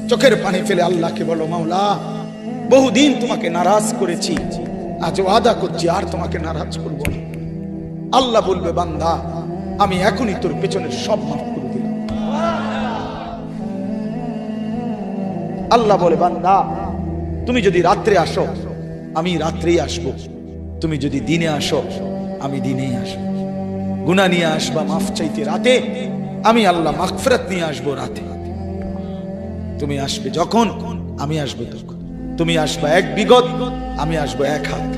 চোখের পানি ফেলে আল্লাহকে বলো, মাওলা বহুদিন তোমাকে নারাজ করেছি, আজ ওয়াদা করছি আর তোমাকে নারাজ করব না। আল্লাহ বলবে, বান্দা আমি এখনই তোর পেছনের সব মাফ করে দিলাম। আল্লাহ বলে, বান্দা তুমি যদি রাত্রে আসো আমি রাত্রেই আসবো, তুমি যদি দিনে আসো আমি দিনেই আসবো। গুনাহ নিয়ে আসবা মাফ চাইতে রাতে, আমি আল্লাহ মাগফিরাত নিয়ে আসবো রাতে। তুমি আসবে যখন আমি আসবো তখন। তুমি আসবা এক বিগত, আমি আসবো এক হাত।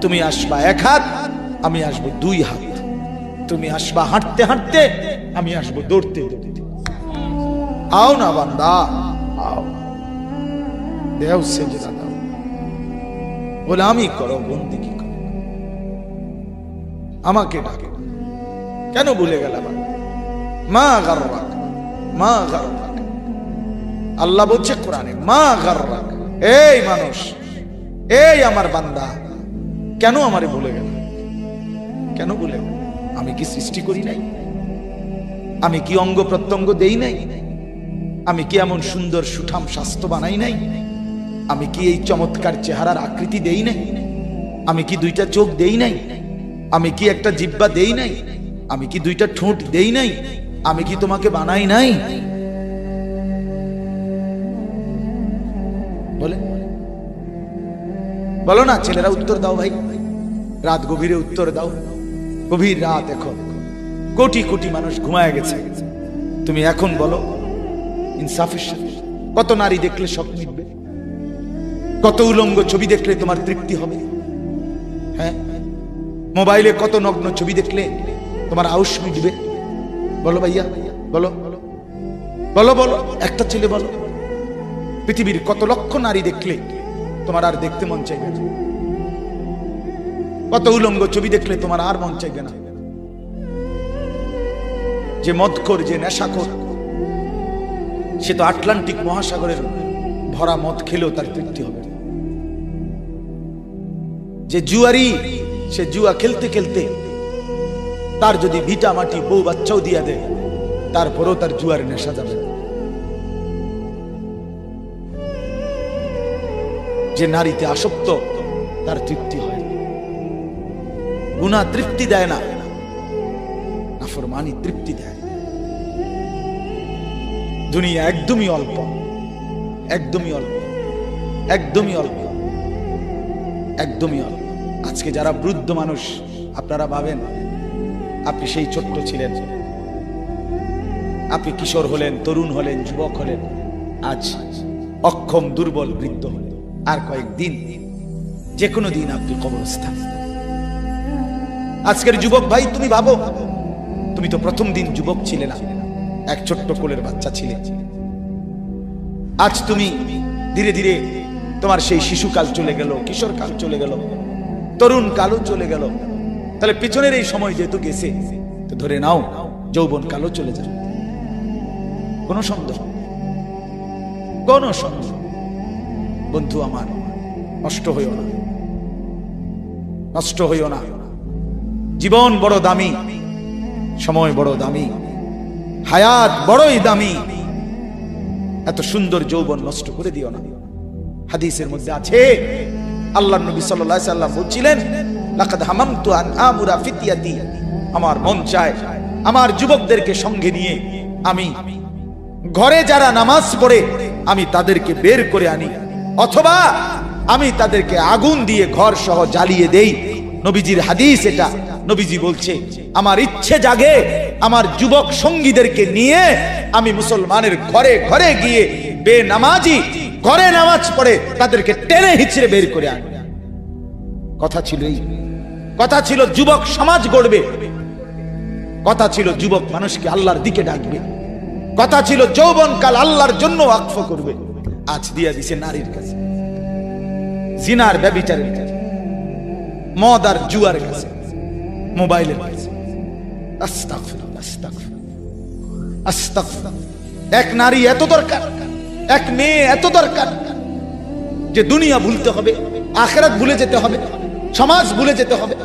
তুমি আসবা এক হাত, আমি আসবো দুই হাত। তুমি আসবা হাঁটতে হাঁটতে, আমি আসবো দৌড়তে দৌড়তে। আও না বান্দা, আও, দেও সেজদা দাও, গোলামি করো, বন্দেগী করো, আমাকে ডাকে। কেন ভুলে গেলাম? মা গাররাক, মা গাররাক। আল্লাহ বলছে কোরআনে, মা গাররাক। এই মানুষ, এই আমার বান্দা, কেন আমারে ভুলে গেল? কেন ভুলে গেল? আমি কি সৃষ্টি করি নাই? আমি কি অঙ্গ প্রত্যঙ্গ দেই নাই? আমি কি এমন সুন্দর সুঠাম স্বাস্থ্য বানাই নাই? আমি কি এই চমৎকার চেহারার আকৃতি দেই নাই? আমি কি দুইটা চোখ দেই নাই? আমি কি একটা জিহ্বা দেই নাই? আমি কি দুইটা ঠোঁট দেই নাই? আমি কি তোমাকে বানাই নাই? বলে বলো না ছেলেরা, উত্তর দাও ভাই। রাত গভীরে উত্তর দাও। গভীর রাত, এখন কোটি কোটি মানুষ ঘুমায় গেছে। তুমি এখন বলো ইনসাফের সাথে, কত নারী দেখলে সব মিটবে? কত উলঙ্গ ছবি দেখলে তোমার তৃপ্তি হবে? হ্যাঁ, মোবাইলে কত নগ্ন ছবি দেখলে তোমার আউশ মিটবে? বলো ভাইয়া, বলো বলো বলো, একটা ছেলে বলো। পৃথিবীর কত লক্ষ নারী দেখলে তোমার আর দেখতে মন চাইবে না? কত উলঙ্গ ছবি দেখলে তোমার আর মন চাইবে না? যে মদখোর, যে নেশাখোর, সে তো আটলান্টিক মহাসাগরের ভরা মদ খেলেও তার তৃপ্তি হবে। যে জুয়ারি, সে জুয়া খেলতে খেলতে তার যদি ভিটা মাটি বউ বাচ্চাও দিয়া দেয়, তারপরেও তার জুয়ার নেশা যাবে। যে নারীতে আসক্ত, তার তৃপ্তি হয়। গুনাহ তৃপ্তি দেয় না, নাফরমানি তৃপ্তি দেয়। দুনিয়া একদমই অল্প, একদমই অল্প, একদমই অল্প, একদমই অল্প। আজকে যারা বৃদ্ধ মানুষ, আপনারা ভাবেন আপনি সেই ছোট্ট ছিলেন, আপনি কিশোর হলেন, তরুণ হলেন, যুবক হলেন, আজ অক্ষম দুর্বল বৃদ্ধ হলেন। আর কয়েকদিন, যে কোনো দিন আপনি কবরস্থান। আজকের যুবক ভাই, তুমি ভাবো, তুমি তো প্রথম দিন যুবক ছিলে না, এক ছোট্ট কোলের বাচ্চা ছিলে। আজ তুমি ধীরে ধীরে তোমার সেই শিশুকাল চলে গেল, কিশোর কাল চলে গেল, তরুণ কালও চলে গেল। তাহলে পিছনের এই সময় যেহেতু গেছে, তো ধরে নাও যৌবন কালও চলে যাবে। কোন সন্দেহ, কোন সন্দেহ। বন্ধু আমার, নষ্ট হইও না, নষ্ট হইও না। জীবন বড় দামি, সময় বড় দামি, হায়াত বড়ই দামি। এত সুন্দর যৌবন নষ্ট করে দিও না। হাদিসের মধ্যে আছে, আল্লাহর নবী সাল্লাল্লাহু আলাইহি সাল্লাম বলছিলেন, লাকাদ হামামতু আন আমুরা ফিতিয়াতি, আমার মন চায় আমার যুবকদেরকে সঙ্গে নিয়ে আমি ঘরে যারা নামাজ পড়ে আমি তাদেরকে বের করে আনি, অথবা আমি তাদেরকে আগুন দিয়ে ঘর সহ জ্বালিয়ে দেই। নবীজির হাদিস এটা। নবীজি বলছে, আমার ইচ্ছে জাগে আমার যুবক সঙ্গীদেরকে নিয়ে আমি মুসলমানের ঘরে ঘরে গিয়ে বেনামাজি ঘরে নামাজ পড়ে তাদেরকে টেনে হিচড়ে বের করে আনি। কথা ছিল এই, কথা ছিল যুবক সমাজ গড়বে, কথা ছিল যুবক মানুষকে আল্লাহর দিকে ডাকবে, কথা ছিল যৌবনকাল আল্লাহর জন্য ওয়াকফ করবে। আজ দিয়া দিছে নারীর কাছে, জিনার ব্যভিচারের কাছে, মদ আর জুয়ার কাছে, মোবাইলের কাছে। আস্তাগফিরুল্লাহ, আস্তাগফিরুল্লাহ, আস্তাগফিরুল্লাহ। এক নারী এত দরকার, এক মেয়ে এত দরকার যে দুনিয়া ভুলতে হবে, আখিরাত ভুলে যেতে হবে, সমাজ ভুলে যেতে হবে।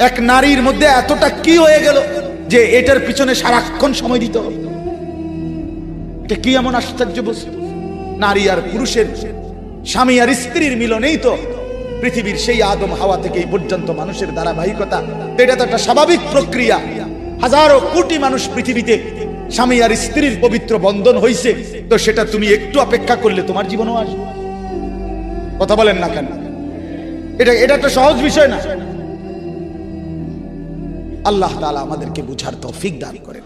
এক নারীর মধ্যে এতটা কি হয়ে গেল যে এটার পিছনে সারাক্ষণ সময় দিতে হবে? এটা কি এমন আশ্চর্য বস্তু? নারী আর পুরুষের, স্বামী আর স্ত্রীর মিলনেই তো পৃথিবীর সেই আদম হাওয়া থেকে এই পর্যন্ত মানুষের ধারাবাহিকতা। এটা তো একটা স্বাভাবিক প্রক্রিয়া। হাজারো কোটি মানুষ পৃথিবীতে স্বামী আর স্ত্রীর পবিত্র বন্ধন হইছে, তো সেটা তুমি একটু অপেক্ষা করলে তোমার জীবনও আসবে। কথা বলেন না কেন? এটা একটা সহজ বিষয় না। আল্লাহ তাআলা আমাদেরকে বুঝার তৌফিক দান করেন।